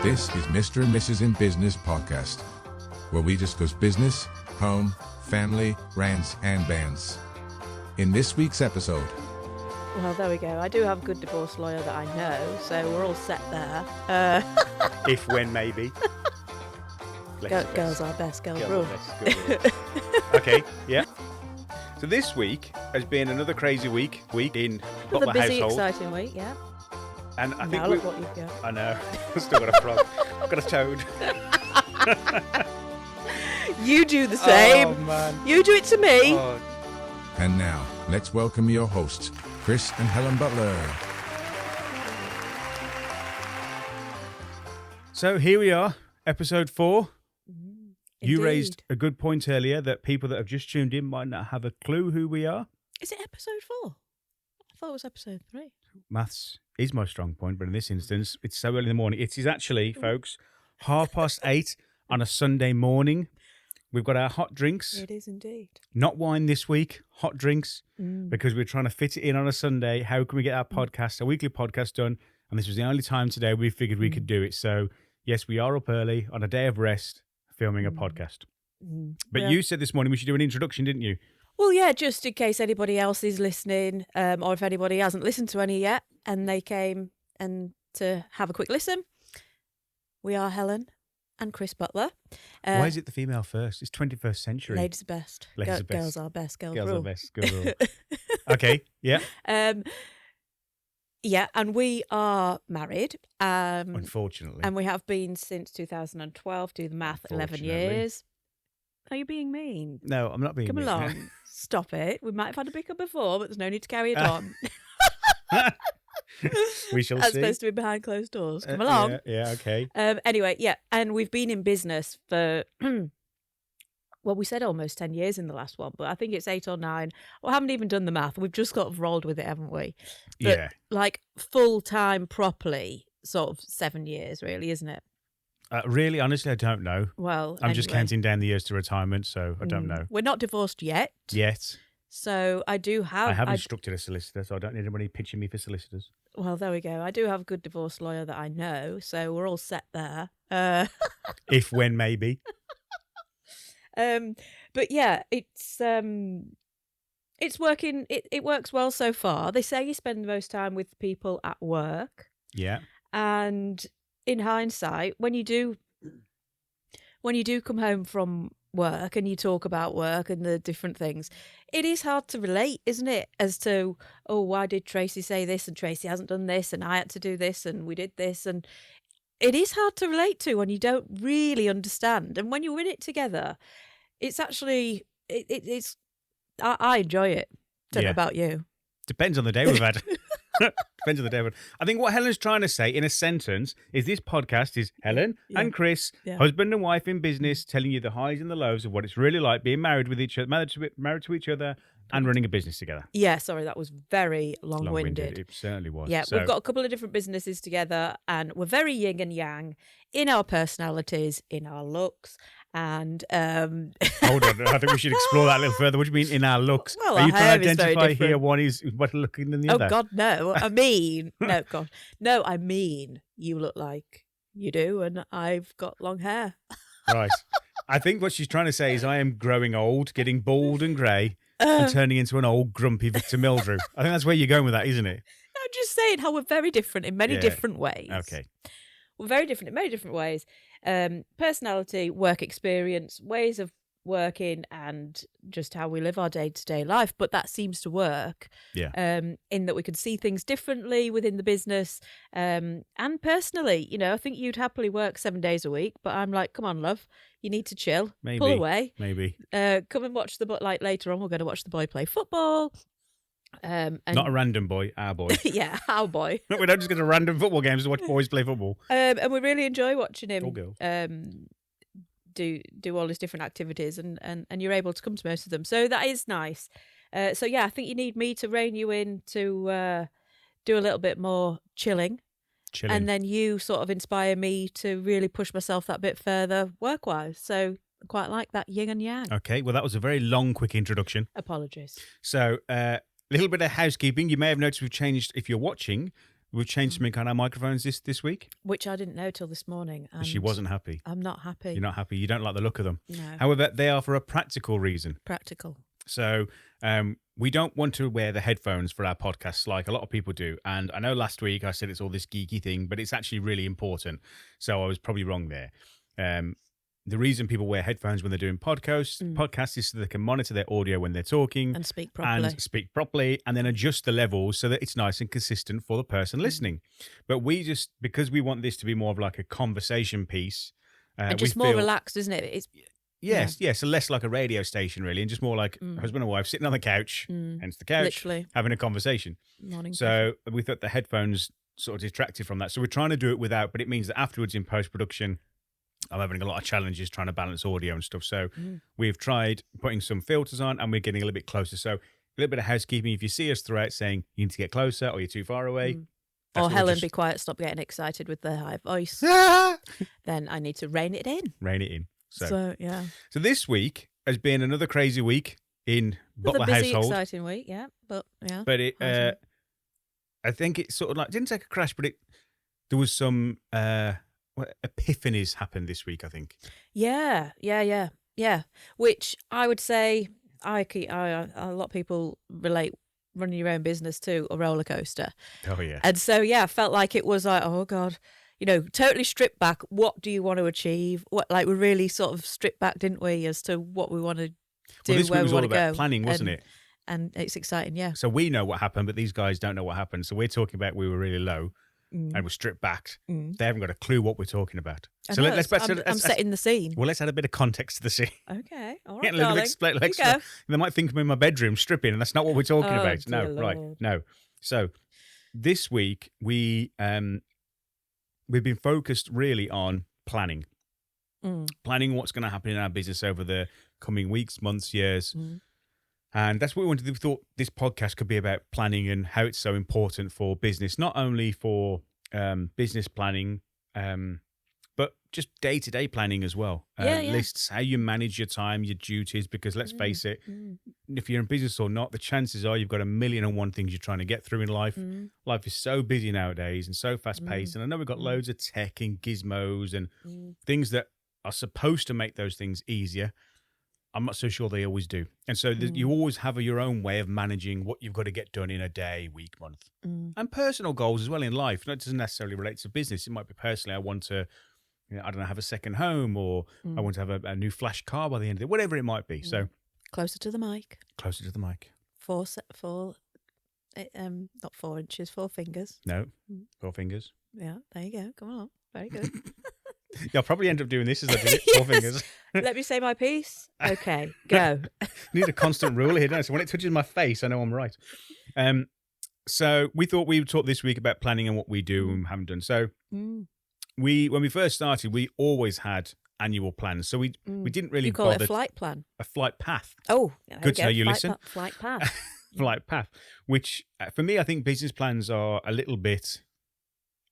This is Mr. and Mrs. in Business podcast, where we discuss business, home, family, rants, and bands. In this week's episode... Well, there we go. I do have a good divorce lawyer that I know, so we're all set there. If, when, maybe. Girls are best, girls Girls rule. are best, girls rule. Okay, yeah. So this week has been another crazy week in Another Butler busy, household. exciting week, yeah. And I think Now look what you've got. I know. I've still got a frog. I've got a toad. You do the same. Oh, man. You do it to me. Oh. And now, let's welcome your hosts, Chris and Helen Butler. So here we are, episode 4. You Indeed. raised a good point earlier that people that have just tuned in might not have a clue who we are. Is it episode 4? I thought it was episode 3. Maths is my strong point, but in this instance, it's so early in the morning. It is actually, folks, 8:30 on a Sunday morning. We've got our hot drinks. It is indeed. Not wine this week, hot drinks, because we're trying to fit it in on a Sunday. How can we get our podcast, a weekly podcast done? And this was the only time today we figured we could do it. So, yes, we are up early on a day of rest filming a podcast. But Yeah. you said this morning we should do an introduction, didn't you? Well, yeah, just in case anybody else is listening, or if anybody hasn't listened to any yet, and they came and to have a quick listen. We are Helen and Chris Butler. Why is it the female first? It's 21st century. Ladies are best. Ladies are best. Girls are best. Girls Girls rule. are best. Girls rule. Okay, yeah. Yeah, and we are married. Unfortunately. And we have been since 2012. Do the math, 11 Unfortunately. years. Are you being mean? No, I'm not being Come mean. along. Stop it. We might have had a bicker before, but there's no need to carry it on. We shall That's see. supposed to be behind closed doors. Come along. Yeah, okay. Anyway, yeah, and we've been in business for, well, we said almost 10 years in the last one, but I think it's 8 or 9. We haven't even done the math. We've just sort of rolled with it, haven't we? But, Yeah. like full-time properly, sort of 7 years, really, isn't it? Really, honestly, I don't know. Well, I'm just anyway. counting down the years to retirement, so I don't know. We're not divorced yet. Yet. So I do have... I have instructed a solicitor, so I don't need anybody pitching me for solicitors. Well, there we go. I do have a good divorce lawyer that I know, so we're all set there. If, when, maybe. But yeah, it's working. It works well so far. They say you spend the most time with people at work, Yeah. and in hindsight, when you do come home from work and you talk about work and the different things, it is hard to relate, isn't it? As to, oh, why did Tracy say this and Tracy hasn't done this and I had to do this and we did this, and it is hard to relate to when you don't really understand. And when you're in it together, it's actually it's I enjoy it. Don't know Yeah. about you. Depends on the day we've had. Depends on the day. I think what Helen's trying to say in a sentence is this podcast is Helen and Chris, husband and wife in business, telling you the highs and the lows of what it's really like being married with each other, married to each other, and running a business together. Yeah, sorry, that was very long-winded. It certainly was. Yeah, So, we've got a couple of different businesses together, and we're very yin and yang in our personalities, in our looks, and hold on, I think we should explore that a little further. What do you mean in our looks? Well, Are you our trying to hair is very identify here different. one is better looking than the oh other? God, no! I mean, no, God, no! I mean, you look like you do, and I've got long hair. Right. I think what she's trying to say is I am growing old, getting bald and grey, and turning into an old grumpy Victor Mildrew. I think that's where you're going with that, isn't it? I'm just saying how we're very different in many Yeah. different ways. Okay. We're very different in many different ways. Personality, work experience, ways of working, and just how we live our day-to-day life. But that seems to work. Yeah. In that we can see things differently within the business. And personally, you know, I think you'd happily work 7 days a week, but I'm like, come on, love, you need to chill. Maybe. Pull away. Maybe. Come and watch later on we're going to watch the boy play football. And Not a random boy, our boy. yeah, our boy. We don't just go to random football games to watch boys play football. And we really enjoy watching him Or girl. do all his different activities, and you're able to come to most of them. So that is nice. So yeah, I think you need me to rein you in to do a little bit more chilling. And then you sort of inspire me to really push myself that bit further work-wise. So I quite like that yin and yang. Okay, well, that was a very long, quick introduction. Apologies. So, little bit of housekeeping. You may have noticed we've changed, if you're watching, We've changed something on our microphones this week. Which I didn't know till this morning. And She wasn't happy. I'm not happy. You're not happy. You don't like the look of them. No. However, they are for a practical reason. Practical. So we don't want to wear the headphones for our podcasts like a lot of people do. And I know last week I said it's all this geeky thing, but it's actually really important. So I was probably wrong there. The reason people wear headphones when they're doing podcasts is so they can monitor their audio when they're talking. And speak properly. And then adjust the levels so that it's nice and consistent for the person listening. But because we want this to be more of like a conversation piece. And just more relaxed, isn't it? Yes. So less like a radio station, really, and just more like husband and wife sitting on the couch, hence the couch, literally having a conversation. Morning. So we thought the headphones sort of detracted from that. So we're trying to do it without, but it means that afterwards in post-production, I'm having a lot of challenges trying to balance audio and stuff. So we've tried putting some filters on and we're getting a little bit closer. So a little bit of housekeeping. If you see us throughout saying you need to get closer or you're too far away. Or Helen, be quiet, stop getting excited with the high voice. Then I need to rein it in. So yeah. So this week has been another crazy week in Butler busy, household. Exciting week, yeah. But it, I think it sort of like didn't take a crash, but there was some epiphanies happened this week. I think. Yeah. Which I would say, a lot of people relate running your own business to a roller coaster. Oh yeah. And so I felt like it was like, oh God. Totally stripped back. What do you want to achieve? We really sort of stripped back, didn't we, as to what we want to do, this where was we all want to about go. planning, wasn't it? And it's exciting, yeah. So we know what happened, but these guys don't know what happened. So we're talking about we were really low and we're stripped back. They haven't got a clue what we're talking about. So let's setting the scene. Well, let's add a bit of context to the scene. Okay, all right, Getting a little bit extra. They might think I'm in my bedroom stripping, and that's not what we're talking about. No, Lord. right, no. So this week we've been focused really on planning what's going to happen in our business over the coming weeks, months, years. And that's what we wanted to do. We thought this podcast could be about planning and how it's so important for business, not only for business planning, but just day-to-day planning as well. Lists, how you manage your time, your duties, because let's face it, if you're in business or not, the chances are you've got 1,000,001 things you're trying to get through in life. Life is so busy nowadays and so fast-paced. And I know we've got loads of tech and gizmos and things that are supposed to make those things easier. I'm not so sure they always do. And so you always have your own way of managing what you've got to get done in a day, week, month. And personal goals as well in life. That doesn't necessarily relate to business. It might be personally, I want to, I don't know, have a second home, or I want to have a new flash car by the end of it, whatever it might be. So closer to the mic. Not 4 inches, 4 fingers. No, 4 fingers. Yeah, there you go. Come on. Very good. I'll probably end up doing this as I do it. 4 fingers. Let me say my piece. Okay, go. Need a constant rule here, don't I? So when it touches my face, I know I'm right. So we thought we would talk this week about planning and what we do and haven't done. So when we first started, we always had annual plans. So we didn't really You call it a flight plan? A flight path. Oh, good to know you listen. Flight path. Flight path, which for me, I think business plans are a little bit...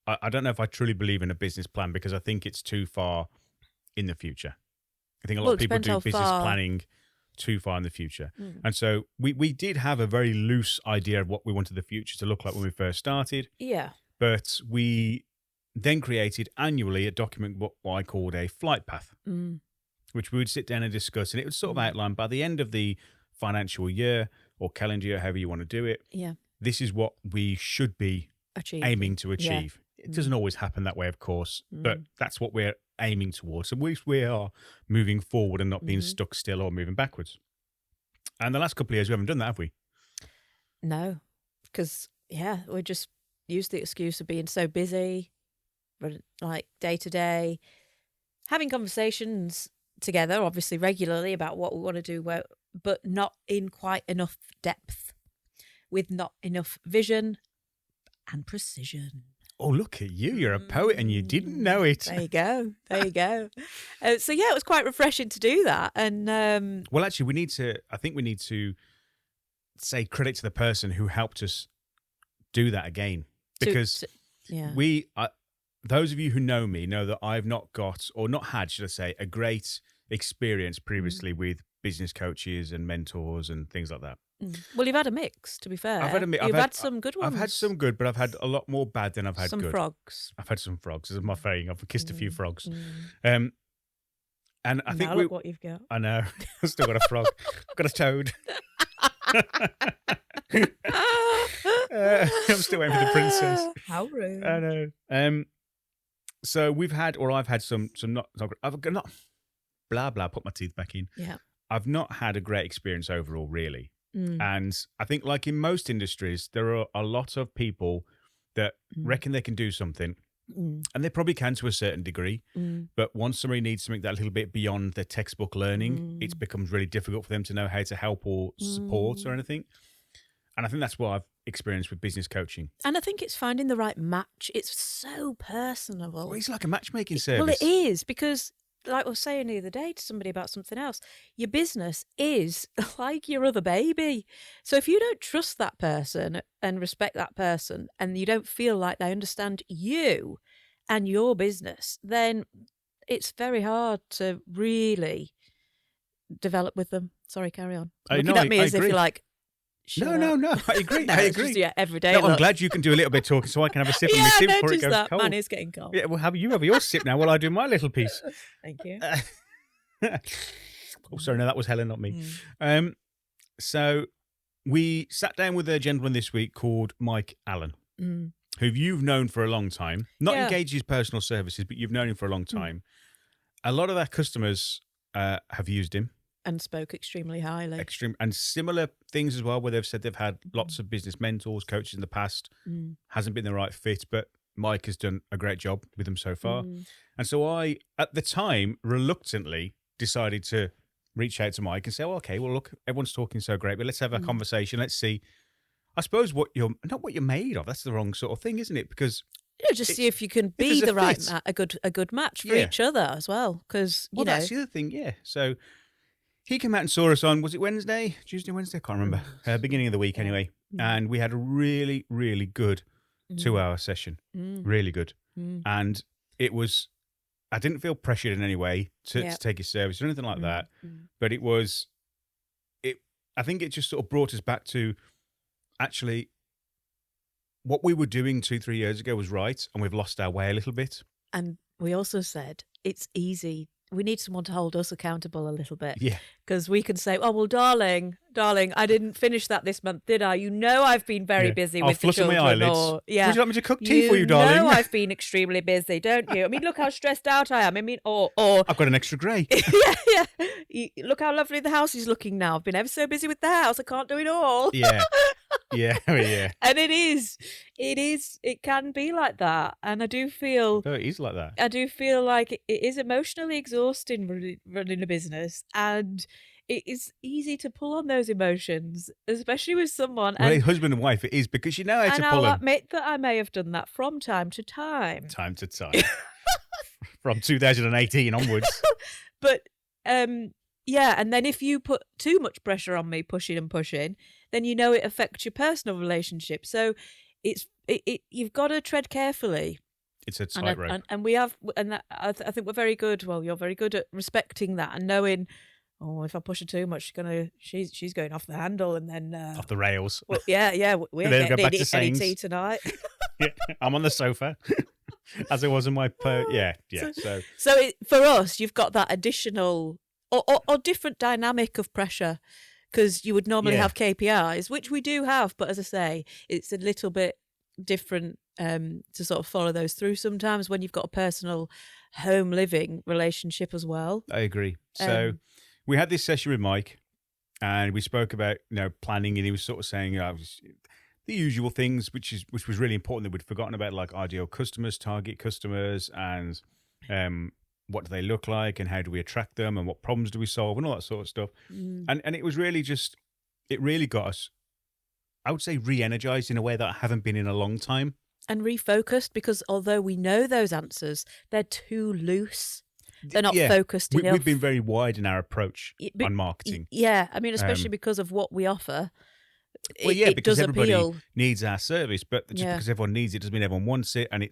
I don't know if I truly believe in a business plan because I think it's too far in the future. I think a lot of people do business planning too far in the future. And so we did have a very loose idea of what we wanted the future to look like when we first started. Yeah. But we then created annually a document, what I called a flight path, which we would sit down and discuss. And it would sort of outline by the end of the financial year or calendar year, however you want to do it. Yeah. This is what we should be aiming to achieve. Yeah. It doesn't always happen that way, of course, but that's what we're aiming towards. So we are moving forward and not being stuck still or moving backwards. And the last couple of years, we haven't done that, have we? No, because, we just used the excuse of being so busy, like day to day, having conversations together, obviously regularly, about what we want to do, but not in quite enough depth, with not enough vision and precision. Oh, look at you. You're a poet and you didn't know it. There you go. So, it was quite refreshing to do that. And well, actually, I think we need to say credit to the person who helped us do that again. Because those of you who know me know that I've not got, or not had, should I say, a great experience previously with business coaches and mentors and things like that. Well, you've had a mix, to be fair. I've had a mix. You've had some good ones. I've had some good, but I've had a lot more bad than I've had some good. Frogs. I've had some frogs. This is my saying. I've kissed a few frogs. And I think now look what you've got. I know. I've still got a frog. I've got a toad. I'm still waiting for the princess. How rude. I know. So we've had, or I've had some not. I've not. Blah blah. Put my teeth back in. Yeah. I've not had a great experience overall, really. And I think, like in most industries, there are a lot of people that reckon they can do something. And they probably can to a certain degree, but once somebody needs something that a little bit beyond their textbook learning, it becomes really difficult for them to know how to help or support or anything. And I think that's what I've experienced with business coaching. And I think it's finding the right match. It's so personable. Well, it's like a matchmaking service. Well, it is, because like I was saying the other day to somebody about something else, your business is like your other baby. So if you don't trust that person and respect that person, and you don't feel like they understand you and your business, then it's very hard to really develop with them. Sorry, carry on. Looking at me as if you're like, No, I agree. No, I it's agree. just, every day. No, I'm glad you can do a little bit of talking so I can have a sip of my I tea before it noticed goes that. cold. Mine is getting cold. Yeah, well, have your sip now while I do my little piece. Thank you. Oh, sorry, no, that was Helen, not me. So we sat down with a gentleman this week called Mike Allen, who you've known for a long time. Not engaged his personal services, but you've known him for a long time. A lot of our customers have used him. And spoke extremely highly. And similar things as well, where they've said they've had lots of business mentors, coaches in the past. Hasn't been the right fit, but Mike has done a great job with them so far. And so I, at the time, reluctantly decided to reach out to Mike and say, well, okay, well, look, everyone's talking so great, but let's have a conversation. Let's see, I suppose, not what you're made of. That's the wrong sort of thing, isn't it? Because just see if you can be the right a good match for each other as well. Because you know, that's the other thing. Yeah. So he came out and saw us on, was it Tuesday, Wednesday? I can't remember. Beginning of the week anyway. And we had a really, really good 2-hour session. Really good. And it was, I didn't feel pressured in any way to take his service or anything like that. But I think it just sort of brought us back to actually what we were doing 2-3 years ago was right. And we've lost our way a little bit. And we also said it's easy. We need someone to hold us accountable a little bit. Yeah. Because we can say, oh, well, darling, I didn't finish that this month, did I? You know I've been very busy with the children. My eyelids. Would you like me to cook tea for you, darling? You know I've been extremely busy, don't you? I mean, look how stressed out I am. I mean, or I've got an extra grey. yeah. Look how lovely the house is looking now. I've been ever so busy with the house. I can't do it all. Yeah. Yeah. And it can be like that. And I do feel... No, it is like that. I do feel like it is emotionally exhausting running a business, and it is easy to pull on those emotions, especially with someone. Well, husband and wife, it is, because you know how to pull I'll them. admit that I may have done that from time to time. From 2018 onwards. But, yeah, and then if you put too much pressure on me, pushing, then you know it affects your personal relationship. So you've got to tread carefully. It's a tightrope. And we have, and that, I think we're very good. Well, you're very good at respecting that and knowing, oh, if I push her too much, she's going off the handle, and then off the rails. Well, yeah, we ain't getting any tea tonight. Yeah, I'm on the sofa, as it was in my So for us, you've got that additional or different dynamic of pressure, because you would normally have KPIs, which we do have, but as I say, it's a little bit different to sort of follow those through sometimes when you've got a personal home living relationship as well. I agree. So we had this session with Mike, and we spoke about planning, and he was sort of saying the usual things, which was really important that we'd forgotten about, like ideal customers, target customers, and what do they look like, and how do we attract them, and what problems do we solve, and all that sort of stuff. And it was really it really got us, I would say, re-energized in a way that I haven't been in a long time. And refocused, because although we know those answers, they're too loose. They're not focused enough. We've been very wide in our approach on marketing. Yeah, I mean, especially because of what we offer. It because does everybody appeal. needs our service, but just because everyone needs it doesn't mean everyone wants it, and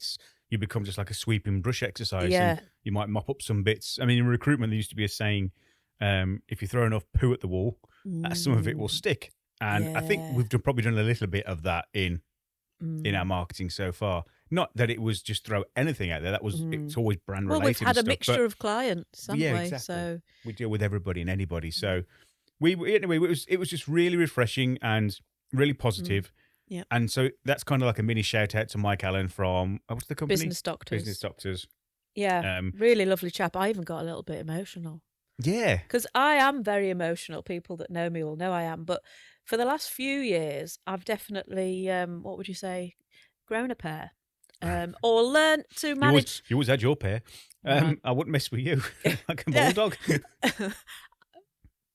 you become just like a sweeping brush exercise. Yeah. And you might mop up some bits. I mean, in recruitment, there used to be a saying, if you throw enough poo at the wall, some of it will stick. And I think we've probably done a little bit of that in our marketing so far. Not that it was just throw anything out there. That was it's always brand related. Well, we've had a stuff, mixture of clients, haven't we? Exactly. So we deal with everybody and anybody. So anyway, it was just really refreshing and really positive. Yeah. And so that's kind of like a mini shout out to Mike Allen from what's the company? Business Doctors. Business Doctors. Yeah, really lovely chap. I even got a little bit emotional. Yeah. Because I am very emotional. People that know me will know I am. But for the last few years, I've definitely, what would you say, grown a pair. Or learnt to manage. You always had your pair. I wouldn't mess with you like a bulldog.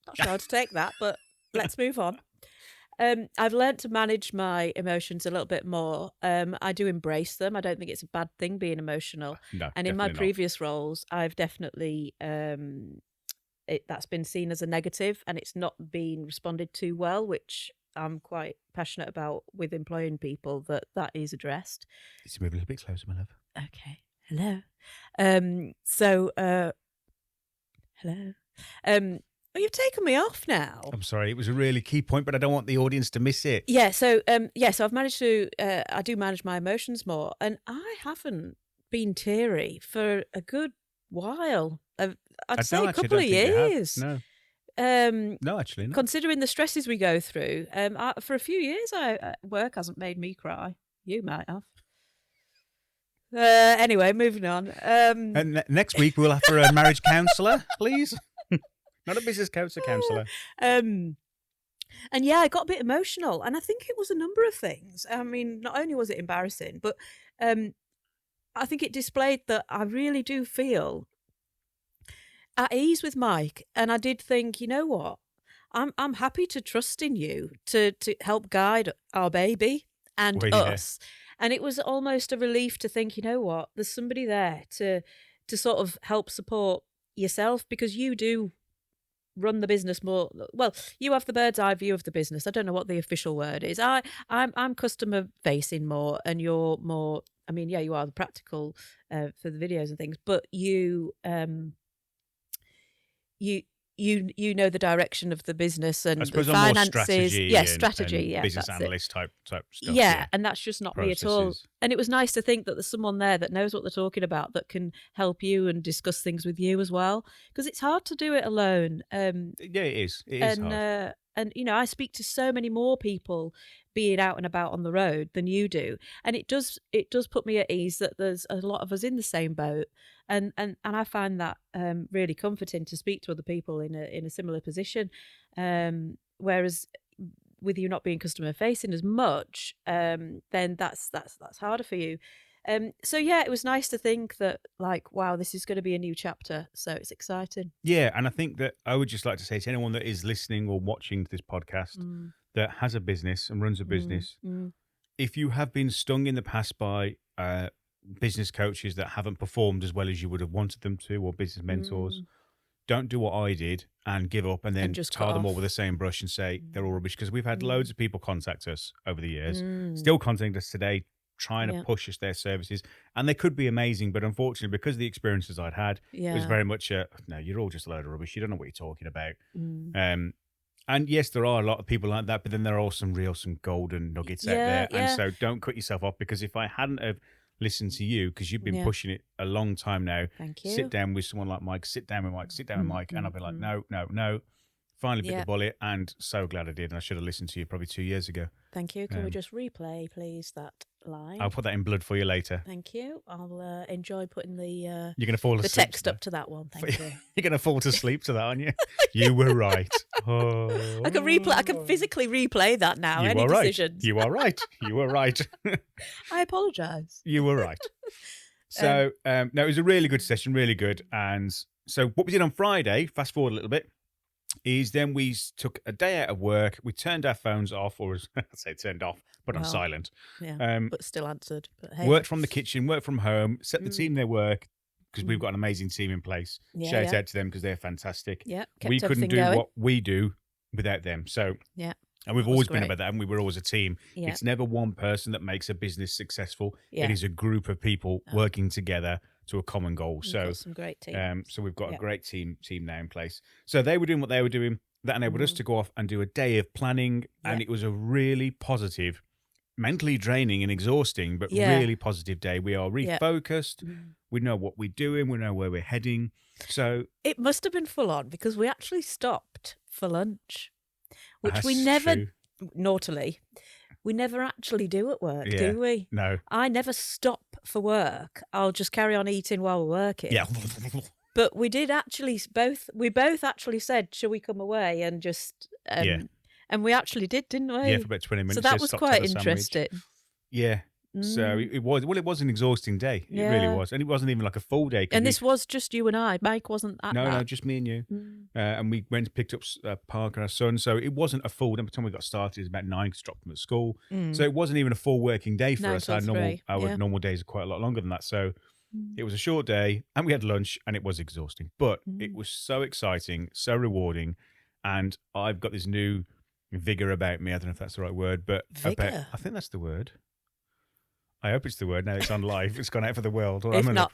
Not sure how to take that, but let's move on. I've learnt to manage my emotions a little bit more. I do embrace them. I don't think it's a bad thing being emotional. No, and in my not. previous roles, I've definitely that's been seen as a negative, and it's not been responded to well, which I'm quite passionate about with employing people, that is addressed. Let's move a little bit closer, my love. Okay. Hello. Hello. Oh, you've taken me off now. I'm sorry. It was a really key point, but I don't want the audience to miss it. Yeah. So I've managed to. I do manage my emotions more, and I haven't been teary for a good while. I'd say a couple of years. No. No, actually, no. Considering the stresses we go through, for a few years, work hasn't made me cry. You might have. Anyway, moving on. And next week we'll have for a marriage counsellor, please. Not a business coach, a counsellor. And yeah, I got a bit emotional, and I think it was a number of things. I mean, not only was it embarrassing, but I think it displayed that I really do feel at ease with Mike, and I did think, you know what, I'm happy to trust in you to help guide our baby and us. And it was almost a relief to think, you know what, there's somebody there to sort of help support yourself, because you do run the business more. Well, you have the bird's eye view of the business. I don't know what the official word is. I'm customer facing more, and you're more. I mean, yeah, you are the practical for the videos and things, but you know the direction of the business and I suppose the I'm finances. more strategy, strategy. and business analyst type stuff. Yeah, and that's just not me at all. Processes. And it was nice to think that there's someone there that knows what they're talking about, that can help you and discuss things with you as well, because it's hard to do it alone. Yeah, it is. It is hard. And you know, I speak to so many more people being out and about on the road than you do, and it does put me at ease that there's a lot of us in the same boat, and I find that really comforting to speak to other people in a similar position, whereas with you not being customer facing as much, then that's harder for you. So yeah, it was nice to think that, like, wow, this is going to be a new chapter. So it's exciting. Yeah, and I think that I would just like to say to anyone that is listening or watching this podcast that has a business and runs a business, if you have been stung in the past by business coaches that haven't performed as well as you would have wanted them to, or business mentors, don't do what I did and give up and then just tar cut them all off. with the same brush and say they're all rubbish. Because we've had loads of people contact us over the years, still contacting us today, trying to push us their services, and they could be amazing, but unfortunately, because of the experiences I'd had, it was very much no, you're all just a load of rubbish, you don't know what you're talking about. And yes, there are a lot of people like that, but then there are some golden nuggets out there. And so don't cut yourself off, because if I hadn't have listened to you, because you've been pushing it a long time now, Thank you. sit down with someone like Mike, sit down with Mike, and I'll be like, no, finally bit the bullet, and so glad I did, and I should have listened to you probably 2 years ago. Thank you. Can we just replay, please, that line? I'll put that in blood for you later. Thank you. I'll enjoy putting the You're gonna fall the asleep text up to that one. Thank you. You're gonna fall to sleep to that, aren't you? You were right. Oh. I can replay. I can physically replay that now. You Any are right. decisions? You are right. You were right. I apologise. You were right. So no, it was a really good session, really good. And so what we did on Friday, fast forward a little bit, is then we took a day out of work. We turned our phones off, or as I say, turned off, put on silent. Yeah, but still answered. But hey. Worked from the kitchen, worked from home, set the team their work, because we've got an amazing team in place. Shout out to them, because they're fantastic. Yeah, we couldn't do what we do without them. So yeah. And we've always been about that, and we were always a team. Yeah. It's never one person that makes a business successful. Yeah. It is a group of people working together a common goal. We've So got some great teams. so we've got Yeah. a great team now in place. So they were doing what they were doing. That enabled us to go off and do a day of planning, and it was a really positive, mentally draining and exhausting, but really positive day. We are refocused. We know what we're doing. We know where we're heading. So it must have been full on because we actually stopped for lunch, which we that's never, true. naughtily, we never actually do at work, do we? No. I never stop for work. I'll just carry on eating while we're working. Yeah. But we did actually we both actually said, shall we come away and just, and we actually did, didn't we? Yeah, for about 20 minutes. So that just was stopped to quite have a sandwich. interesting. Yeah. So it was an exhausting day. It really was. And it wasn't even like a full day. And this was just you and I. Mike wasn't at that. No, just me and you. And we went and picked up Parker, our son. So it wasn't a full day. By the time we got started, it was about 9 because dropped him at school. So it wasn't even a full working day for us. Our normal days are quite a lot longer than that. So it was a short day and we had lunch and it was exhausting. But it was so exciting, so rewarding. And I've got this new vigor about me. I don't know if that's the right word, but vigor? I think that's the word. I hope it's the word. Now it's on live. It's gone out for the world. If not,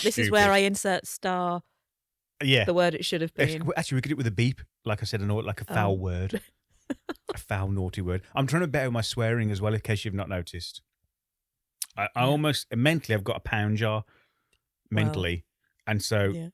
this is where I insert star. Yeah, the word it should have been. Actually, we could do it with a beep. Like I said, like a foul word, a foul, naughty word. I'm trying to better my swearing as well, in case you've not noticed. I almost mentally, I've got a pound jar mentally, and so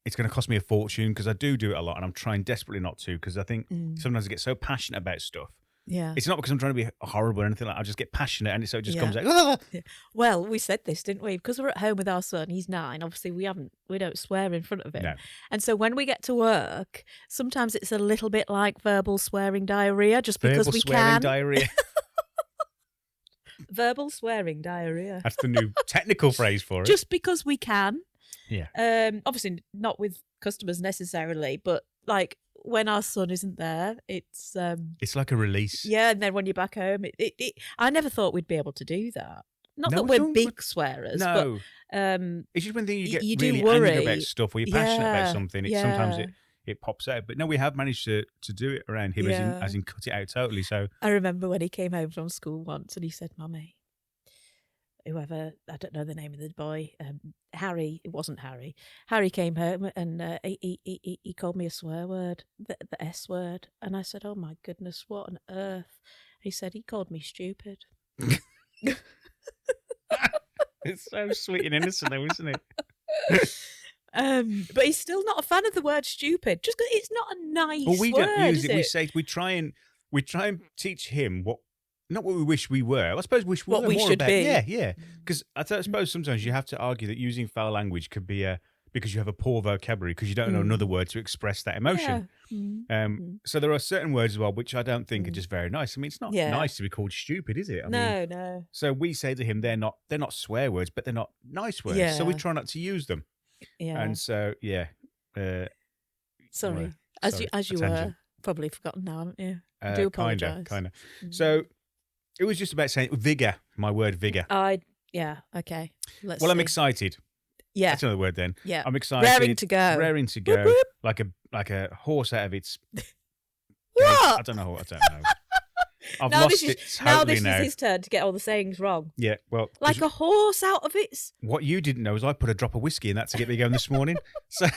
it's going to cost me a fortune because I do it a lot, and I'm trying desperately not to because I think sometimes I get so passionate about stuff. Yeah, it's not because I'm trying to be horrible or anything like that. I just get passionate and so it just comes out. Ah! Yeah. Well, we said this, didn't we? Because we're at home with our son. He's 9. Obviously, we don't swear in front of him. No. And so when we get to work, sometimes it's a little bit like verbal swearing diarrhea, just because we can. Diarrhea. Verbal swearing diarrhea. That's the new technical phrase for it. Just because we can. Yeah. Obviously not with customers necessarily, but like when our son isn't there, it's like a release. Yeah, and then when you're back home, I never thought we'd be able to do that. Not that we're big swearers, no. But it's just when you get you really do worry angry about stuff or you're passionate about something. Sometimes it pops out. But no, we have managed to do it around him, as in cut it out totally. So I remember when he came home from school once and he said, "Mummy," whoever, I don't know the name of the boy, Harry, it wasn't Harry. Harry came home and he called me a swear word, the S word. And I said, "Oh my goodness, what on earth?" He said, "He called me stupid." It's so sweet and innocent though, isn't it? But he's still not a fan of the word stupid, just because it's not a nice word. Well, we don't use it. We try and teach him not what we wish we were. I suppose we what we more should about, be. Yeah. Because I suppose sometimes you have to argue that using foul language could be because you have a poor vocabulary because you don't know another word to express that emotion. Yeah. So there are certain words as well which I don't think are just very nice. I mean, it's not nice to be called stupid, is it? I mean, No. So we say to him, they're not swear words, but they're not nice words. Yeah. So we try not to use them. Yeah. And so Sorry. As you were probably forgotten now, haven't you? I do apologise. Kind of. So it was just about saying vigor. My word, vigor. Okay. I'm excited. Yeah. That's another word then. Yeah. I'm excited. Raring to go. Raring to go. Whoop, whoop. Like a horse out of its. What? I don't know. I've lost it totally now. This is his turn to get all the sayings wrong. Yeah, well, like a horse out of its. What you didn't know is I put a drop of whiskey in that to get me going this morning. So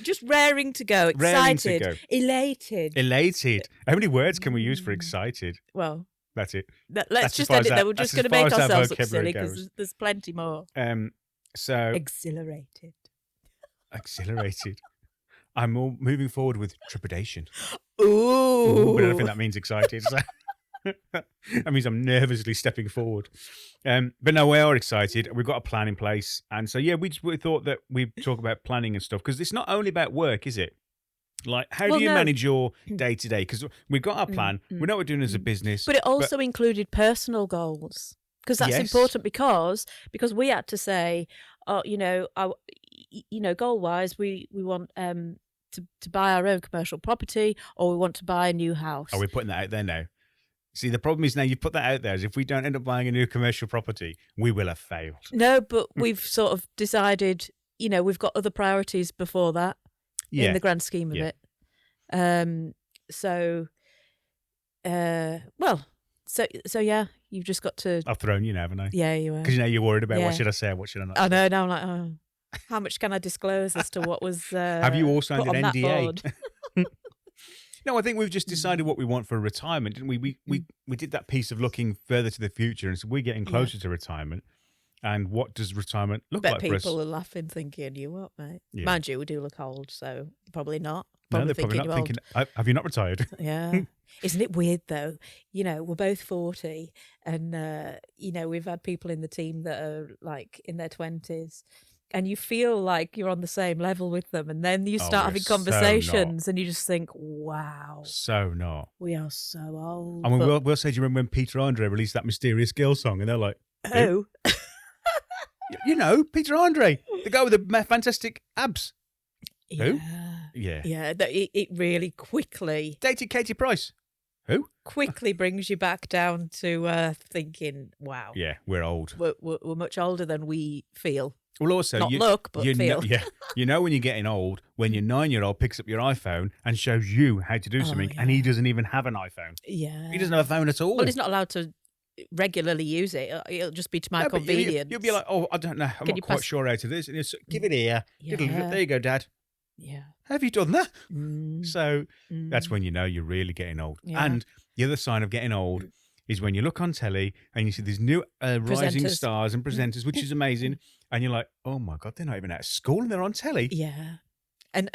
just raring to go, excited, elated. How many words can we use for excited? Well, that's it. Let's just end it there. We're just going to make ourselves look silly because there's plenty more. So exhilarated. I'm moving forward with trepidation. Ooh. But I don't think that means excited. So that means I'm nervously stepping forward. But no, we are excited. We've got a plan in place. And so, we thought that we'd talk about planning and stuff because it's not only about work, is it? Like, how do you manage your day-to-day? Because we've got our plan. We know what we're doing as a business. But it also included personal goals because that's important because we had to say, goal-wise, we want to buy our own commercial property or we want to buy a new house. Are we putting that out there now? See, the problem is now you've put that out there. Is if we don't end up buying a new commercial property, we will have failed. No, but we've sort of decided, we've got other priorities before that in the grand scheme of it. You've just got to. I've thrown you now, haven't I? Yeah, you are. Because you're worried about Yeah. what should I say and what should I not I say. know. Now I'm like, oh, how much can I disclose as to what was? Have you all signed put an on that NDA? board? No, I think we've just decided what we want for retirement, didn't we? We did that piece of looking further to the future, and so we're getting closer to retirement. And what does retirement look Bet like for us? people are laughing, thinking, "You what, mate?" Yeah. Mind you, we do look old, so probably not. No, they're probably not you're thinking, have you not retired? Yeah. Isn't it weird though? You know, we're both 40 and, you know, we've had people in the team that are like in their 20s and you feel like you're on the same level with them. And then you start having conversations and you just think, wow. So not. We are so old. I mean, we'll say, do you remember when Peter Andre released that Mysterious Girl song? And they're like, who? You know, Peter Andre, the guy with the fantastic abs. Who? Yeah. Yeah. It really quickly. Dated Katie Price. Who? Quickly brings you back down to thinking, wow. Yeah, we're old. We're much older than we feel. Well, also, not look, but feel. You know when you're getting old, when your 9-year-old picks up your iPhone and shows you how to do something, and he doesn't even have an iPhone. Yeah. He doesn't have a phone at all. Well, he's not allowed to regularly use it. It'll just be to my convenience. You'll be like, oh, I don't know. I'm not quite sure how to do this. And he'll give it here. Yeah. There you go, Dad. Yeah. Have you done that? So that's when you know you're really getting old. Yeah. And the other sign of getting old is when you look on telly and you see these new rising stars and presenters, which is amazing. And you're like, oh my God, they're not even out of school and they're on telly. Yeah. And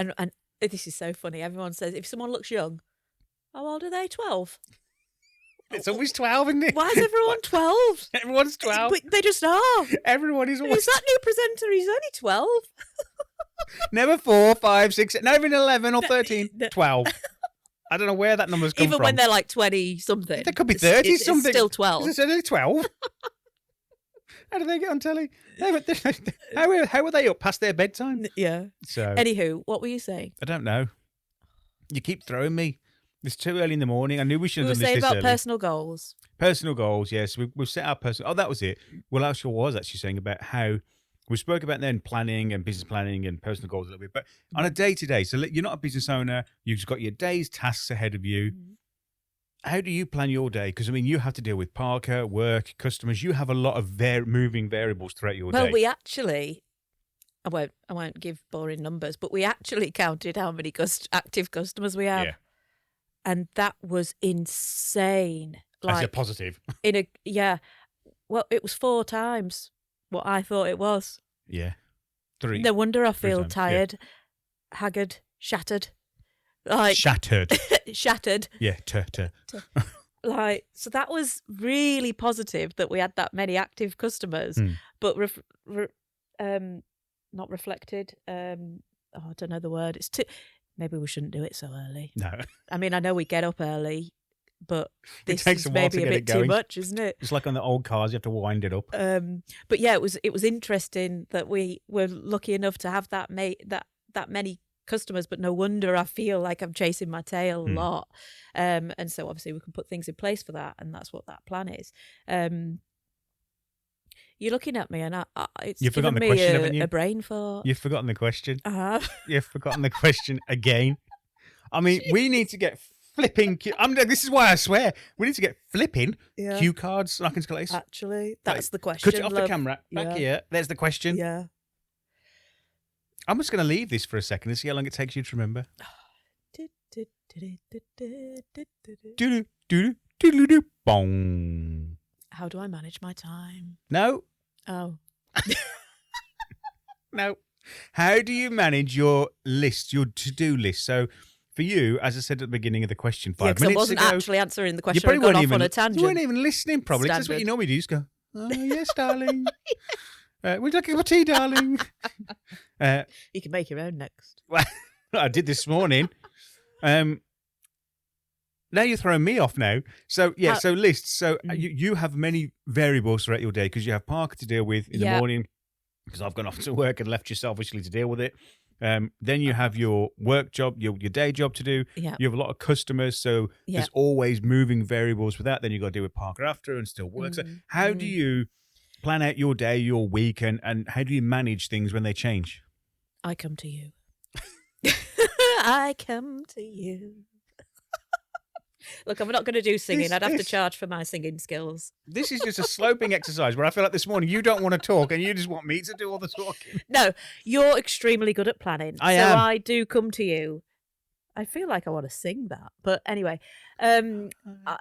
this is so funny. Everyone says if someone looks young, how old are they? 12? It's always 12, isn't it? Why is everyone 12? Everyone's 12. But they just are. Everyone is always. Who's that new presenter? He's only 12. Never 4, 5, 6, not even 11 or 13, 12. I don't know where that number's come from. Even when they're like 20 something. They could be 30 something. It's still 12. It's only 12. How do they get on telly? How are they up past their bedtime? Yeah. So, anywho, what were you saying? I don't know. You keep throwing me. It's too early in the morning. I knew we should have done this saying about early. personal goals. Personal goals, yes. We've set our personal... Oh, that was it. Well, I was actually saying about how... We spoke about then planning and business planning and personal goals a little bit. But on a day-to-day, so you're not a business owner. You've just got your day's tasks ahead of you. How do you plan your day? Because, I mean, you have to deal with Parker, work, customers. You have a lot of moving variables throughout your day. Well, we actually... I won't give boring numbers, but we actually counted how many active customers we have. Yeah. And that was insane. As a positive. Well, it was 4 times what I thought it was. Yeah. 3. No wonder I feel times, tired, haggard, shattered. Shattered. Shattered. Yeah. So that was really positive that we had that many active customers, but not reflected. I don't know the word. It's too. Maybe we shouldn't do it so early. No. I mean, I know we get up early, but this takes is a while maybe to a get bit it going. too much, isn't it? It's like on the old cars, you have to wind it up. But yeah, it was interesting that we were lucky enough to have that many customers, but no wonder I feel like I'm chasing my tail a lot. And so obviously we can put things in place for that, and that's what that plan is. You're looking at me, and it's You've given forgotten the me question, haven't you? a brain fart. You've forgotten the question. Uh-huh. You've forgotten the question again. I mean, we need to get flipping. This is why I swear we need to get flipping cue cards. I can place. Actually, that's the question. Cut it off the camera. Back here. There's the question. Yeah. I'm just going to leave this for a second and see how long it takes you to remember. Bong. How do I manage my time? No. Oh. No. How do you manage your list, your to-do list? So for you, as I said at the beginning of the question 5 minutes ago... I wasn't actually answering the question. You probably I'd gone weren't off on a tangent. You weren't even listening, probably. That's what you normally do. You just go, oh, yes, darling. Would you like a cup of tea, darling? You can make your own next. Well, I did this morning. Now you're throwing me off now. So, so lists. So you have many variables throughout your day because you have Parker to deal with in the morning because I've gone off to work and left you selfishly to deal with it. Then you have your work job, your day job to do. Yeah. You have a lot of customers, so there's always moving variables with that. Then you've got to deal with Parker after and still work. So how do you plan out your day, your week, and how do you manage things when they change? I come to you. I come to you. Look, I'm not going to do singing. I'd have to This- charge for my singing skills. This is just a sloping exercise where I feel like this morning you don't want to talk and you just want me to do all the talking. No, you're extremely good at planning. I so am. I do come to you. I feel like I want to sing that. But anyway, I-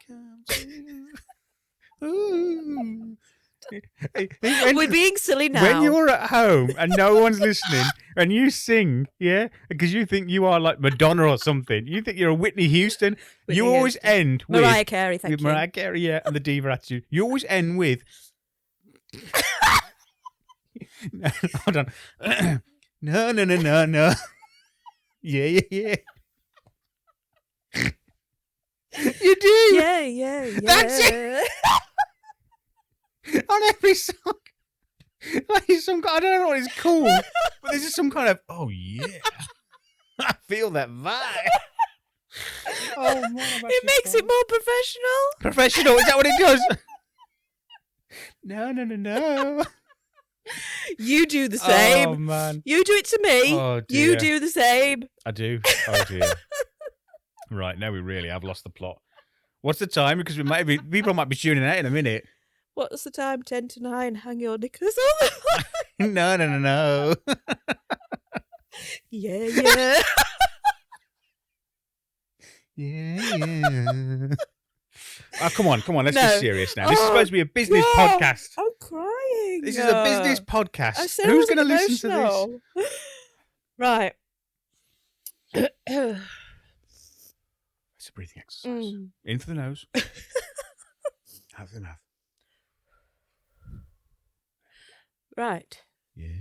Ooh. When- we're being silly now. When you're at home and no one's listening and you sing, yeah, because you think you are like Madonna or something, you think you're a Whitney Houston, Whitney you always Houston. end with Mariah Carey, thank with you. Mariah Carey, yeah, and the diva attitude. You always end with. No, hold on. No, no, no, no, no. Yeah, yeah, yeah. You do. Yeah, yeah, yeah. That's it. On every song. Like some I don't know what it's called, but this is some kind of yeah. I feel that vibe. Oh man, It makes it more professional. professional. Is that what it does? No, no, no, no. You do the same. Oh man, You do it to me. Oh, you dear. do the same. I do. Oh dear. Right now we really have lost the plot. What's the time? Because people might be tuning out in a minute. What's the time? 10 to 9. Hang your knickers on. No, no, no, no. Yeah, yeah. Yeah, yeah. Oh, come on. Let's No. be serious now. This is Oh, supposed to be a business God, podcast. I'm crying. This is a business podcast. I said I Who's wasn't going to listen to this? emotional. Right. It's a breathing exercise. In through the nose. Out through the mouth. Right. Yeah.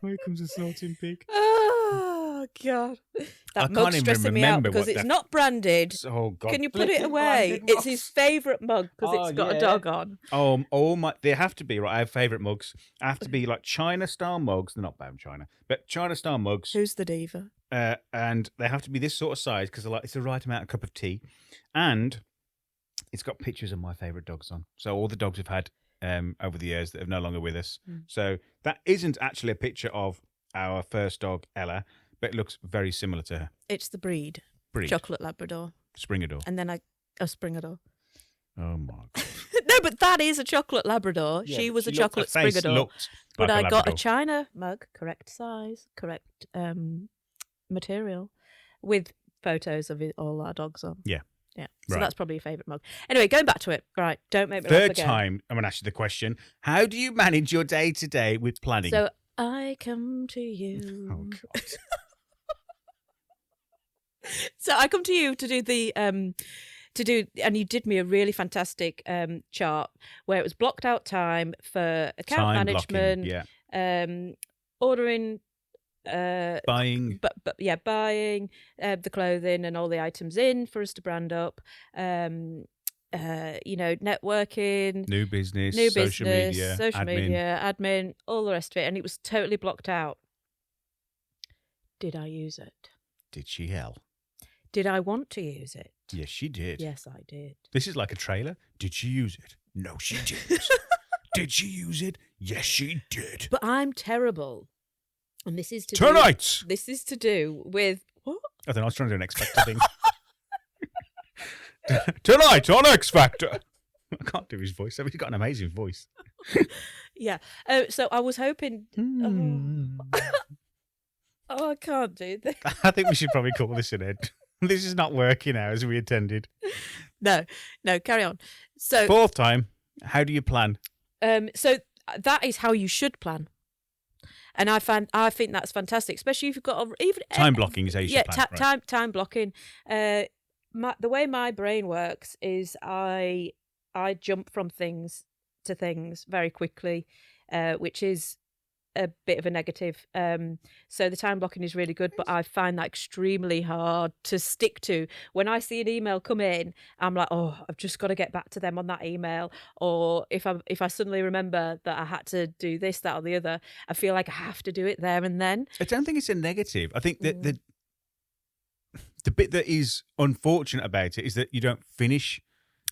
Here comes a snorting pig. Oh, God. I That can't mug's even stressing me out remember because what it's the- not branded. Oh God! Can you put it Flipping away? branded It's mugs. his favourite mug because Oh, it's got yeah. a dog on. Oh my! They have to be right. I have favourite mugs. I have to be like China style mugs. They're not bad China, but China style mugs. Who's the diva? And they have to be this sort of size because like it's the right amount of cup of tea, and it's got pictures of my favourite dogs on. So all the dogs we've had over the years that are no longer with us. So that isn't actually a picture of our first dog Ella, but it looks very similar to her. It's the breed. Breed. Chocolate Labrador. Springador. And then a Springador. Oh my God! No, but that is a chocolate Labrador. Yeah, she but was a looked- chocolate her face Springador. looked But like I a got a Labrador. China mug, correct size, correct material, with photos of all our dogs on. Yeah. Yeah. So Right. that's probably your favourite mug. Anyway, going back to it. Right. Don't make me laugh Third again. time, I'm going to ask you the question: how do you manage your day to day with planning? So I come to you. Oh God! So I come to you to do the and you did me a really fantastic chart where it was blocked out time for account Time management, blocking, yeah. ordering, Buying. but yeah, buying the clothing and all the items in for us to brand up, networking, New business, new social business, media, social admin. media, admin, all the rest of it, and it was totally blocked out. Did I use it? Did she yell? Did I want to use it? Yes, she did. Yes, I did. This is like a trailer. Did she use it? No, she didn't. Did she use it? Yes, she did. But I'm terrible, and this is to Tonight. This is to do with what? I think I was trying to do an X Factor thing. Tonight on X Factor. I can't do his voice. He's got an amazing voice. Yeah. So I was hoping. Oh, I can't do this. I think we should probably call this an end. This is not working out as we intended. No, carry on. So, Fourth time. How do you plan? so that is how you should plan, and I think that's fantastic, especially if you've got even Time blocking is how you should plan. Right. time blocking. The way my brain works is I jump from things to things very quickly, which is a bit of a negative. So the time blocking is really good, but I find that extremely hard to stick to. When I see an email come in, I'm like, oh, I've just got to get back to them on that email. Or if I suddenly remember that I had to do this, that, or the other, I feel like I have to do it there and then. I don't think it's a negative. I think that the bit that is unfortunate about it is that you don't finish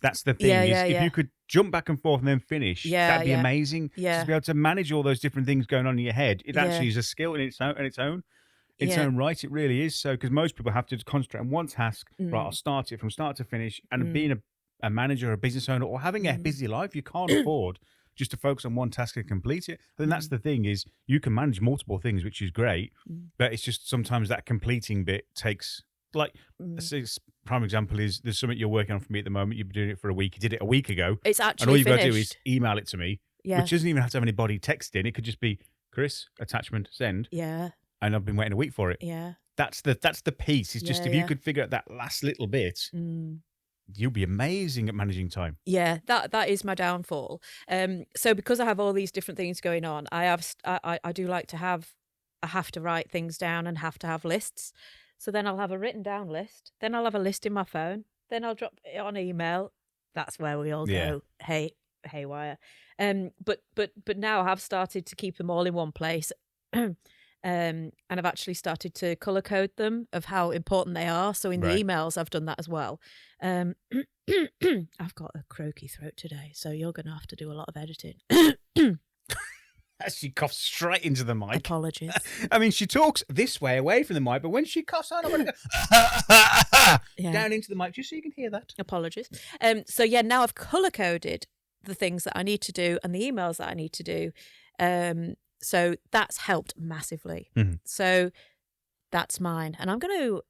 That's the thing. If you could jump back and forth and then finish, that'd be amazing. Yeah. Just to be able to manage all those different things going on in your head. It actually is a skill in its own right. It really is. So because most people have to concentrate on one task. Right, I'll start it from start to finish. And being a manager, a business owner, or having a busy life, you can't afford just to focus on one task and complete it. I think that's the thing is you can manage multiple things, which is great, but it's just sometimes that completing bit takes. Like, prime example is there's something you're working on for me at the moment. You've been doing it for a week. You did it a week ago. It's actually and all you've finished. got to do is email it to me, which doesn't even have to have anybody text in. It could just be Chris, attachment, send. Yeah. And I've been waiting a week for it. Yeah. That's the piece. It's just if you could figure out that last little bit, you'll be amazing at managing time. Yeah, that is my downfall. So because I have all these different things going on, I do like to have. I have to write things down and have to have lists. So then I'll have a written down list. Then I'll have a list in my phone. Then I'll drop it on email. That's where we all go haywire. But now I have started to keep them all in one place. And I've actually started to colour code them of how important they are. So in the emails, I've done that as well. I've got a croaky throat today, so you're going to have to do a lot of editing. She coughs straight into the mic. Apologies. I mean, she talks this way away from the mic, but when she coughs on, I'm going to go down into the mic just so you can hear that. Apologies. So now I've colour coded the things that I need to do and the emails that I need to do. So that's helped massively. So that's mine, and I'm going to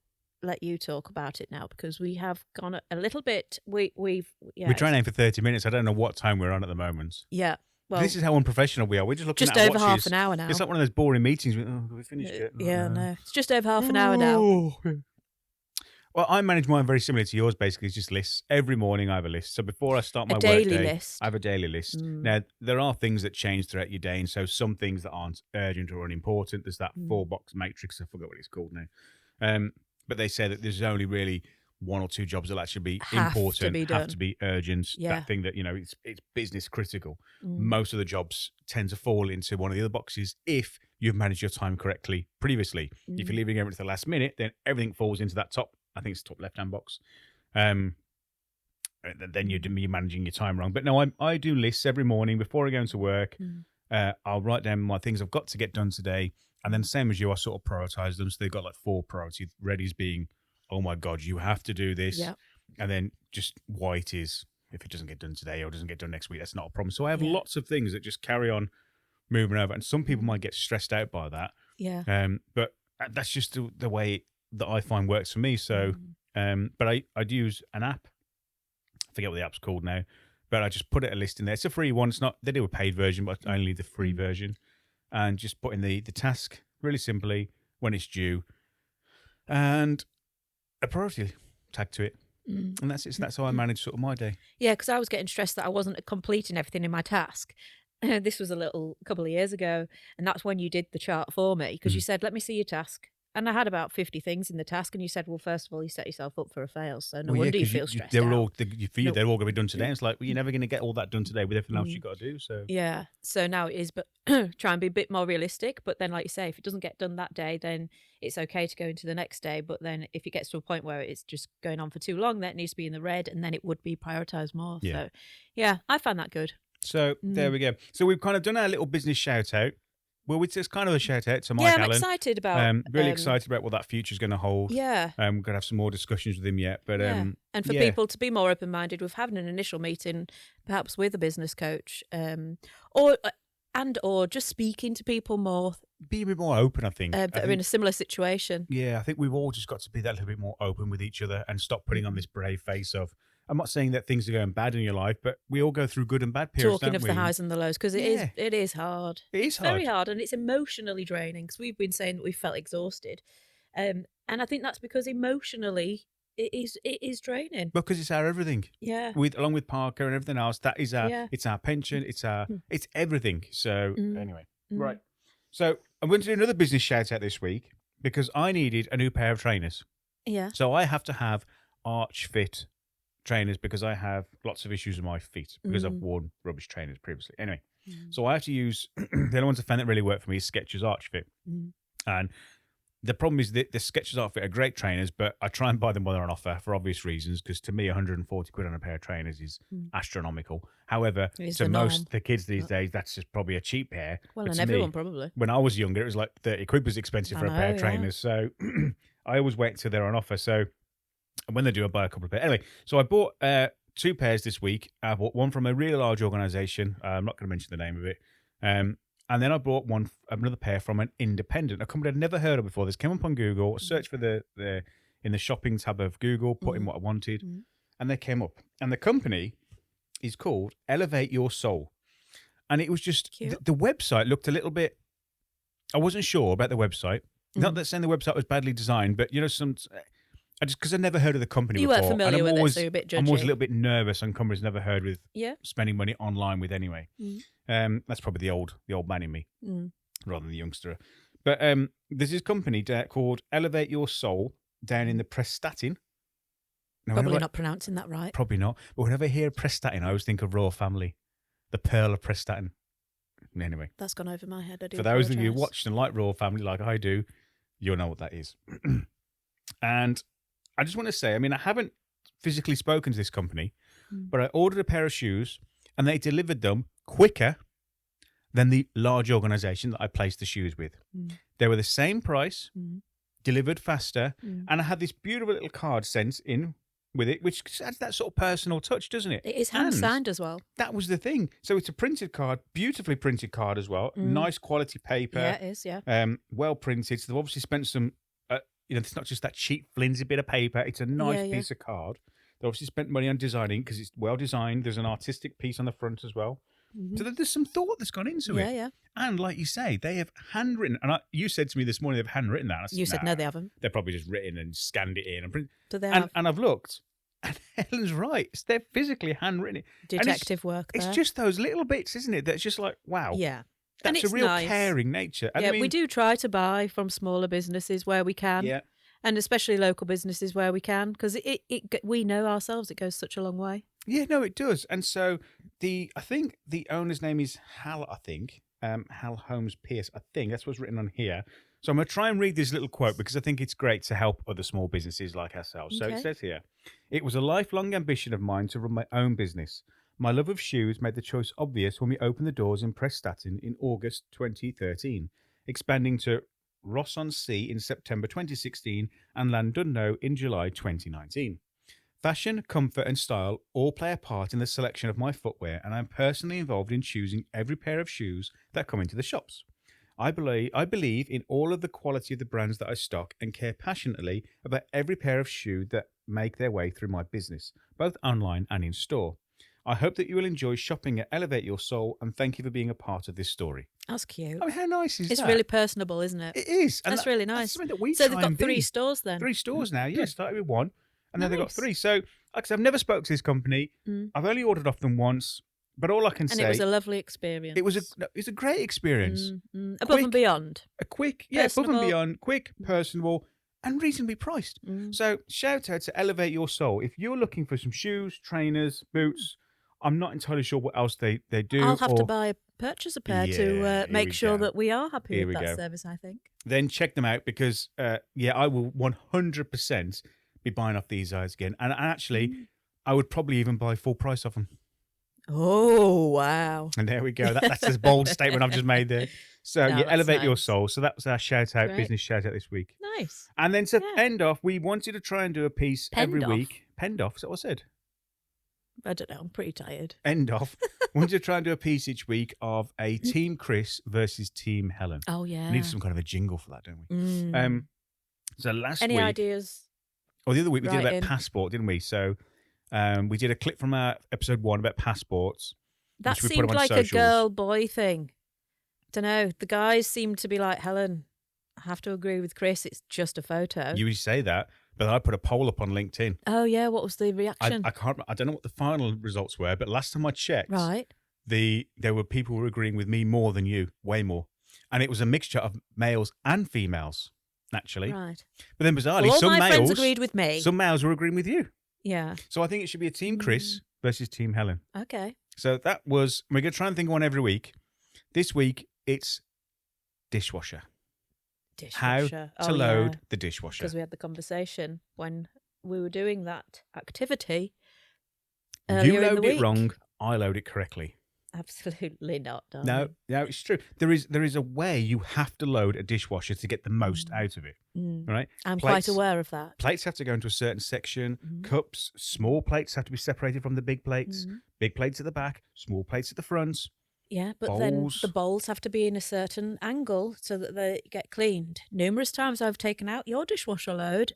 let you talk about it now because we have gone a little bit. We're trying to aim for 30 minutes. I don't know what time we're on at the moment. Yeah. Well, this is how unprofessional we are. We're just looking just at over watches. half an hour now. It's like one of those boring meetings. We finished it. No. It's just over half an hour now. Well, I manage mine very similar to yours, basically. It's just lists. Every morning I have a list. So before I start my work day, list. I have a daily list. Now, there are things that change throughout your day, and so some things that aren't urgent or unimportant. There's that 4-box matrix. I forgot what it's called now. But they say that there's only really 1 or 2 jobs that'll actually be important, have to be urgent. That thing that, it's business critical. Most of the jobs tend to fall into one of the other boxes if you've managed your time correctly previously. If you're leaving everything to the last minute, then everything falls into that top, I think it's top left-hand box. Then you're managing your time wrong. But no, I do lists every morning before I go into work. I'll write down my things I've got to get done today. And then same as you, I sort of prioritize them. So they've got like 4 priorities. Red is being, oh my God, you have to do this. Yep. And then just white is, if it doesn't get done today or doesn't get done next week, that's not a problem. So I have lots of things that just carry on moving over. And some people might get stressed out by that. Yeah. But that's just the way that I find works for me. So, but I'd use an app. I forget what the app's called now, but I just put a list in there. It's a free one. It's not, they do a paid version, but only the free version. And just put in the task really simply when it's due and a priority tag to it. And that's it. So that's how I manage sort of my day. Yeah, because I was getting stressed that I wasn't completing everything in my task. This was a couple of years ago. And that's when you did the chart for me because you said, let me see your task. And I had about 50 things in the task, and you said, well, first of all, you set yourself up for a fail, so no wonder you feel stressed they're out. all for you, they're all going to be done today. It's like, well, you're never going to get all that done today with everything else you've got to do. So yeah, so now it is, but try and be a bit more realistic. But then, like you say, if it doesn't get done that day, then it's okay to go into the next day. But then if it gets to a point where it's just going on for too long, then it needs to be in the red, and then it would be prioritised more. Yeah. So yeah, I found that good. So there we go. So we've kind of done our little business shout out. Well, it's kind of a shout out to Mike Allen. I'm excited about. Really excited about what that future's going to hold. Yeah. We're going to have some more discussions with him yet, but and for people to be more open minded with having an initial meeting, perhaps with a business coach, or just speaking to people more. Be a bit more open, I think. That are in a similar situation. Yeah, I think we've all just got to be that little bit more open with each other and stop putting on this brave face of. I'm not saying that things are going bad in your life, but we all go through good and bad periods. Talking of the highs and the lows, because it is hard. It is hard. Very hard, and it's emotionally draining. Because we've been saying that we felt exhausted, and I think that's because emotionally it is draining. Because it's our everything. Yeah. Along with Parker and everything else, that is it's our pension, it's everything. So anyway, right. So I'm going to do another business shout out this week because I needed a new pair of trainers. Yeah. So I have to have arch fit trainers because I have lots of issues with my feet because I've worn rubbish trainers previously. Anyway, so I have to use the only ones I found that really work for me is Skechers Arch Fit. And The problem is that the Skechers outfit are great trainers, but I try and buy them while they're on offer for obvious reasons, because to me, 140 quid on a pair of trainers is astronomical. However, It's to the most norm. the kids these days, that's just probably a cheap pair. Well, But and to everyone me, probably. when I was younger, it was like 30 quid was expensive I for a pair know, of trainers. So I always wait until they're on offer. So when they do, I buy a couple of pairs. Anyway, so I bought 2 pairs this week. I bought one from a really large organisation. I'm not going to mention the name of it. And then I bought another pair from an independent, a company I'd never heard of before. This came up on Google, search for in the shopping tab of Google, put in what I wanted, and they came up. And the company is called Elevate Your Soul. And it was just, the website looked a little bit, I wasn't sure about the website. Not that saying the website was badly designed, but because I never heard of the company before. You weren't familiar with it, so you're a bit judgy. I'm always a little bit nervous on companies never heard with spending money online with anyway. That's probably the old man in me rather than the youngster. But there's this company called Elevate Your Soul down in the Prestatyn. Now, Probably not pronouncing that right. Probably not. But whenever I hear Prestatyn, I always think of Royal Family, the Pearl of Prestatyn. Anyway, that's gone over my head. I do. For those of you who watched and like Royal Family like I do, you'll know what that is. And I just want to say, I mean, I haven't physically spoken to this company, but I ordered a pair of shoes and they delivered them quicker than the large organisation that I placed the shoes with. They were the same price, delivered faster, and I had this beautiful little card sent in with it, which adds that sort of personal touch, doesn't it? It is hand-signed as well. That was the thing. So it's a printed card, beautifully printed card as well, nice quality paper. Yeah, it is, yeah. Well printed. So they've obviously spent some... it's not just that cheap, flimsy bit of paper. It's a nice piece of card. They obviously spent money on designing because it's well designed. There's an artistic piece on the front as well. So there's some thought that's gone into it. Yeah. And like you say, they have handwritten. And you said to me this morning they've handwritten that. You said, no, they haven't. They're probably just written and scanned it in. And printed. Do they have? And I've looked. And Helen's right. They're physically handwritten it. Detective work there. It's just those little bits, isn't it? That's just like, wow. Yeah. That's a real caring nature. And yeah, I mean, we do try to buy from smaller businesses where we can. Yeah. And especially local businesses where we can, because we know ourselves it goes such a long way. Yeah, no, it does. And so I think the owner's name is Hal, Hal Holmes Pierce, I think. That's what's written on here. So I'm going to try and read this little quote because I think it's great to help other small businesses like ourselves. Okay. So it says here, "It was a lifelong ambition of mine to run my own business. My love of shoes made the choice obvious when we opened the doors in Prestatyn in August 2013, expanding to Ross-on-Sea in September 2016 and Llandudno in July 2019. Fashion, comfort and style all play a part in the selection of my footwear, and I'm personally involved in choosing every pair of shoes that come into the shops. I believe in all of the quality of the brands that I stock and care passionately about every pair of shoe that make their way through my business, both online and in store. I hope that you will enjoy shopping at Elevate Your Soul, and thank you for being a part of this story." That's cute. I mean, how nice is that? It's really personable, isn't it? It is. And that's really nice. That's something that we so try they've got and 3 be. stores then? 3 stores now, yeah. Started with 1, and then they've got Nice. 3. So, like I said, I've never spoke to this company. I've only ordered off them once, but all I can say... And it was a lovely experience. It was a great experience. Above and beyond. Above Personable. and beyond, quick, personable, and reasonably priced. So, shout out to Elevate Your Soul. If you're looking for some shoes, trainers, boots... I'm not entirely sure what else they do. I'll have to purchase a pair to make sure that we are happy Here with we that go. service, I think. Then check them out because, I will 100% be buying off these guys again. And actually, I would probably even buy full price off them. Oh, wow. And there we go. That's a bold statement I've just made there. So, No, that's Elevate Your nice. Soul. So that was our shout-out, Great. business shout-out this week. Nice. And then to end off, we wanted to try and do a piece every Penned off? week. Penned off, is that what I said? I don't know. I'm pretty tired. End off. We wanted to try and do a piece each week of a Team Chris versus Team Helen. Oh, yeah. We need some kind of a jingle for that, don't we? So last Any week... ideas? Or the other week we did Right about in. passport, didn't we? So we did a clip from our episode 1 about passports. That which we put seemed on like socials. a girl-boy thing. Don't know. The guys seemed to be like, Helen, I have to agree with Chris. It's just a photo. You say that, but I put a poll up on LinkedIn. Oh, yeah. What was the reaction? I don't know what the final results were, but last time I checked, Right. there were people who were agreeing with me more than you, way more. And it was a mixture of males and females, naturally. Right. But then bizarrely, Well, all some my males friends agreed with me. Some males were agreeing with you. Yeah. So I think it should be a Team Chris versus Team Helen. Okay. So that was, we're going to try and think of one every week. This week, it's dishwasher. Dishwasher. How to load the dishwasher. Because we had the conversation when we were doing that activity You earlier in the load it week. wrong, I load it correctly. Absolutely not, No, darling. no, it's true. There is a way you have to load a dishwasher to get the most out of it. Right? I'm Plates- quite aware of that. Plates have to go into a certain section. Mhm. Cups, small plates have to be separated from the big plates. Mhm. Big plates at the back, small plates at the front. Yeah, but then Bowls. the bowls have to be in a certain angle so that they get cleaned. Numerous times I've taken out your dishwasher load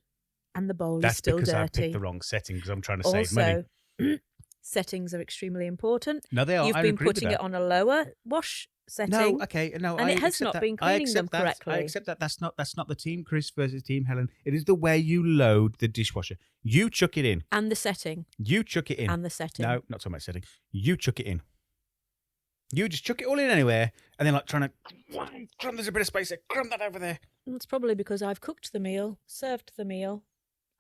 and the bowl is That's still because I dirty. picked the wrong setting because I'm trying to save money. Also, settings are extremely important. No, they are. You've I been agree with putting that. it on a lower wash setting. No, okay, no, and I it has accept not that. been I cleaning them accept that. correctly. I accept that. That's not the team Chris versus team Helen. It is the way you load the dishwasher. You chuck it in. And the setting. You chuck it in. And the setting. No, not talking about setting. You chuck it in. You just chuck it all in anywhere, and then like trying to cram. There's a bit of space there. Cram that over there. It's probably because I've cooked the meal, served the meal,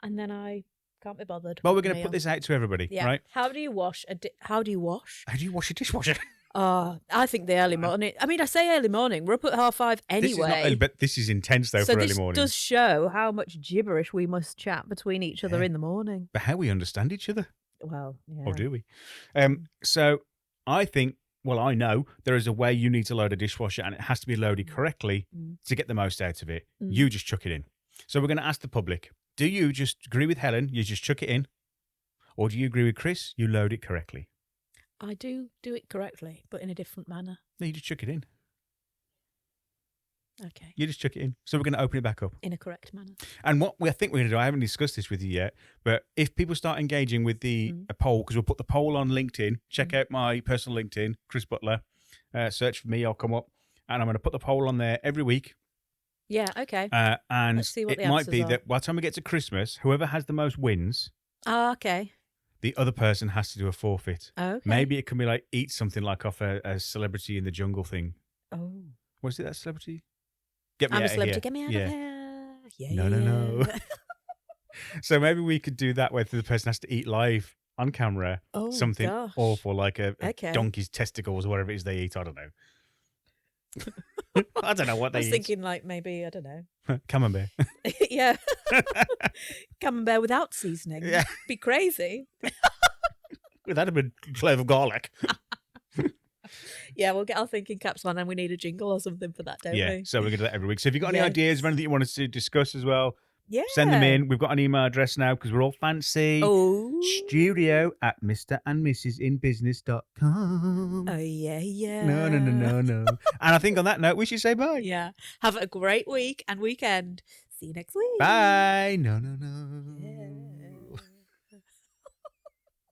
and then I can't be bothered. Well, we're with the going to put meal. this out to everybody, Yeah. right? How do you wash How do you wash? How do you wash your dishwasher? I think the early morning. I mean, I say early morning. We're up at 5:30 anyway. This is not early, but this is intense though so for early this morning. does show how much gibberish we must chat between each other Yeah. in the morning. But how we understand each other, Well, yeah. or do we? So I think. Well, I know there is a way you need to load a dishwasher, and it has to be loaded correctly to get the most out of it. You just chuck it in. So we're going to ask the public: do you just agree with Helen? You just chuck it in, or do you agree with Chris? You load it correctly. I do it correctly, but in a different manner. No, you just chuck it in. Okay. You just chuck it in. So we're going to open it back up. In a correct manner. And what I think we're going to do, I haven't discussed this with you yet, but if people start engaging with a poll, because we'll put the poll on LinkedIn, check out my personal LinkedIn, Chris Butler, search for me, I'll come up, and I'm going to put the poll on there every week. Yeah, okay. And Let's see what it the might be answers are. that by the time we get to Christmas, whoever has the most wins, Okay. the other person has to do a forfeit. Okay. Maybe it can be like eat something like off a Celebrity in the Jungle thing. Oh. Was it that celebrity? Get me I'm out a celebrity. of here. Get me out Yeah. of here. Yeah. No. So maybe we could do that where the person has to eat live on camera Oh, something gosh. awful like a Okay. donkey's testicles or whatever it is they eat. I don't know. I don't know what I they was thinking like maybe, I don't know. eat. Camembert. Yeah. Camembert without seasoning. Yeah. Be crazy. That'd have been flavour of garlic. Yeah, we'll get our thinking caps on and we need a jingle or something for that, don't Yeah, we? so we're going to do that every week. So if you've got any Yes. ideas or anything you want us to discuss as well, Yeah. send them in. We've got an email address now because we're all fancy. Oh. studio@mrandmissinbusiness.com. Oh, yeah. No. And I think on that note, we should say bye. Yeah. Have a great week and weekend. See you next week. Bye. No. Yeah.